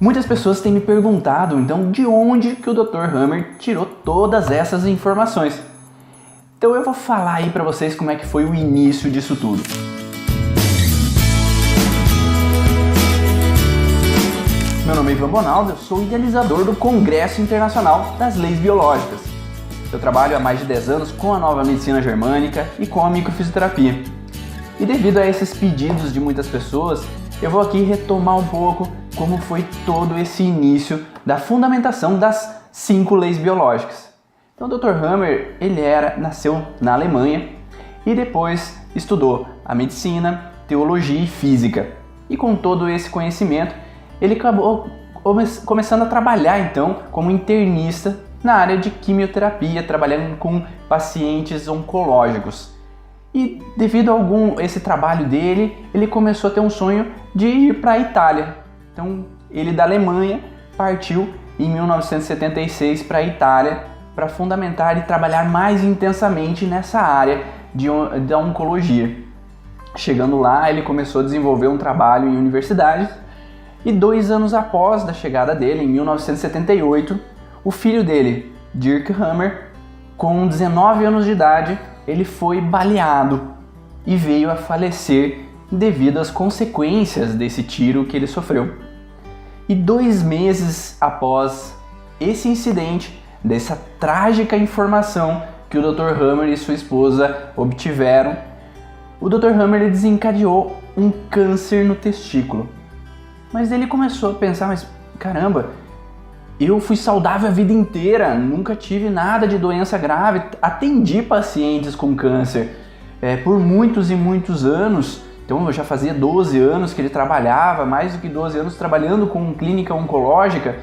Muitas pessoas têm me perguntado, então, de onde que o Dr. Hammer tirou todas essas informações. Então eu vou falar aí pra vocês como é que foi o início disso tudo. Meu nome é Ivan Bonaldo, eu sou idealizador do Congresso Internacional das Leis Biológicas. Eu trabalho há mais de 10 anos com a nova medicina germânica e com a microfisioterapia. E devido a esses pedidos de muitas pessoas, eu vou aqui retomar um pouco como foi todo esse início da fundamentação das 5 leis biológicas. Então o Dr. Hammer, nasceu na Alemanha e depois estudou a medicina, teologia e física. E com todo esse conhecimento, ele acabou começando a trabalhar então como internista na área de quimioterapia, trabalhando com pacientes oncológicos. E devido a esse trabalho dele, ele começou a ter um sonho de ir para a Itália. Então ele da Alemanha partiu em 1976 para a Itália para fundamentar e trabalhar mais intensamente nessa área da oncologia. Chegando lá, ele começou a desenvolver um trabalho em universidades e 2 anos após a chegada dele, em 1978, o filho dele, Dirk Hammer, com 19 anos de idade, ele foi baleado e veio a falecer devido às consequências desse tiro que ele sofreu. E 2 meses após esse incidente, dessa trágica informação que o Dr. Hammer e sua esposa obtiveram, o Dr. Hammer desencadeou um câncer no testículo. Mas ele começou a pensar, mas caramba, eu fui saudável a vida inteira, nunca tive nada de doença grave, atendi pacientes com câncer por muitos e muitos anos. Então eu já fazia 12 anos que ele trabalhava, mais do que 12 anos trabalhando com clínica oncológica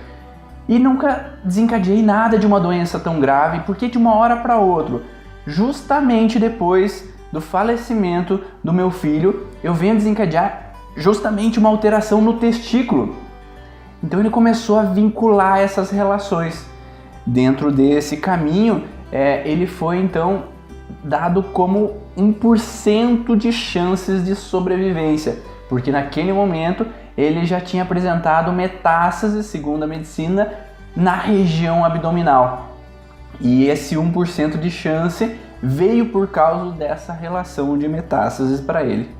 e nunca desencadeei nada de uma doença tão grave. Por que de uma hora para outra, justamente depois do falecimento do meu filho, eu venho desencadear justamente uma alteração no testículo? Então ele começou a vincular essas relações. Dentro desse caminho, ele foi então dado como 1% de chances de sobrevivência, porque naquele momento ele já tinha apresentado metástase, segundo a medicina, na região abdominal. E esse 1% de chance veio por causa dessa relação de metástases para ele.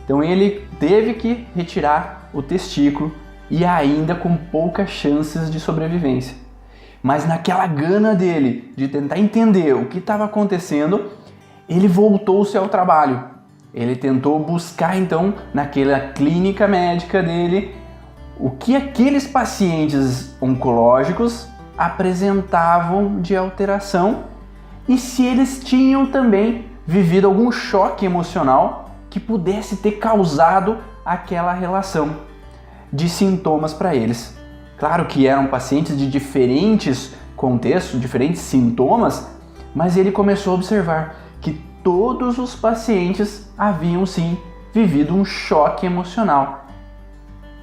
Então ele teve que retirar o testículo e ainda com poucas chances de sobrevivência. Mas naquela gana dele de tentar entender o que estava acontecendo, ele voltou-se ao trabalho. Ele tentou buscar então naquela clínica médica dele o que aqueles pacientes oncológicos apresentavam de alteração e se eles tinham também vivido algum choque emocional que pudesse ter causado aquela relação de sintomas para eles. Claro que eram pacientes de diferentes contextos, diferentes sintomas, mas ele começou a observar que todos os pacientes haviam sim vivido um choque emocional.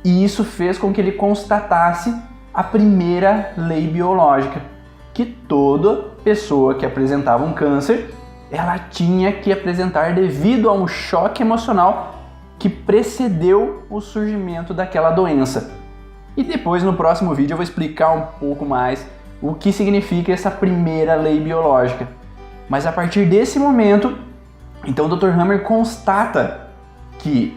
E isso fez com que ele constatasse a primeira lei biológica, que toda pessoa que apresentava um câncer, ela tinha que apresentar devido a um choque emocional que precedeu o surgimento daquela doença. E depois no próximo vídeo eu vou explicar um pouco mais o que significa essa primeira lei biológica. Mas a partir desse momento, então o Dr. Hammer constata que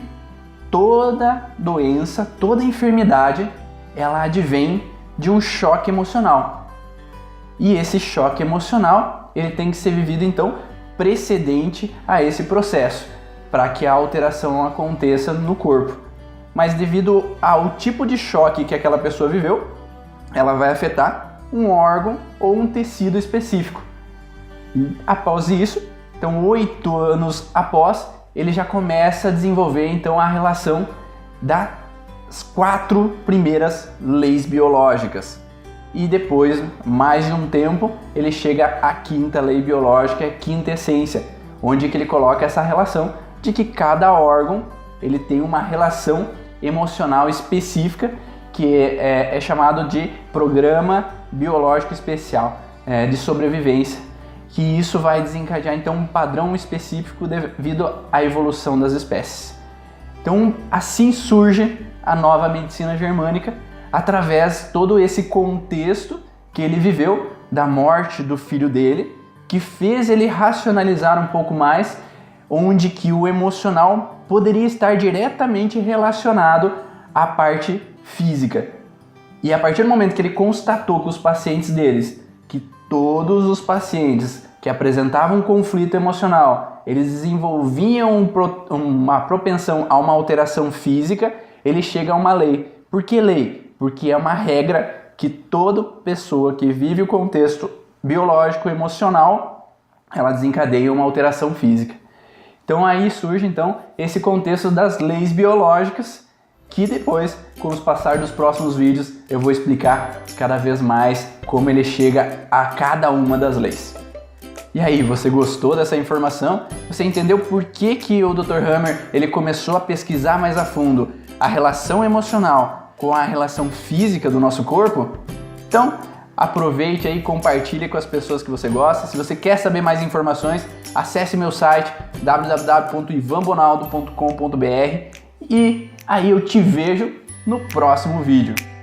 toda doença, toda enfermidade, ela advém de um choque emocional. E esse choque emocional, ele tem que ser vivido então precedente a esse processo, para que a alteração aconteça no corpo. Mas devido ao tipo de choque que aquela pessoa viveu, ela vai afetar um órgão ou um tecido específico. E após isso, então 8 anos após, ele já começa a desenvolver então a relação das 4 primeiras leis biológicas. E depois, mais de um tempo, ele chega à 5ª lei biológica, a 5ª essência, onde que ele coloca essa relação de que cada órgão ele tem uma relação emocional específica que é chamado de programa biológico especial de sobrevivência, que isso vai desencadear então um padrão específico devido à evolução das espécies. Então assim surge a nova medicina germânica através todo esse contexto que ele viveu da morte do filho dele, que fez ele racionalizar um pouco mais, onde que o emocional poderia estar diretamente relacionado à parte física. E a partir do momento que ele constatou com os pacientes deles que todos os pacientes que apresentavam um conflito emocional, eles desenvolviam uma propensão a uma alteração física, ele chega a uma lei. Por que lei? Porque é uma regra que toda pessoa que vive o contexto biológico emocional, ela desencadeia uma alteração física. Então aí surge esse contexto das leis biológicas, que depois, com o passar dos próximos vídeos, eu vou explicar cada vez mais como ele chega a cada uma das leis. E aí, você gostou dessa informação? Você entendeu por que o Dr. Hammer ele começou a pesquisar mais a fundo a relação emocional com a relação física do nosso corpo? Então, aproveite aí e compartilhe com as pessoas que você gosta. Se você quer saber mais informações, acesse meu site www.ivanbonaldo.com.br e aí eu te vejo no próximo vídeo.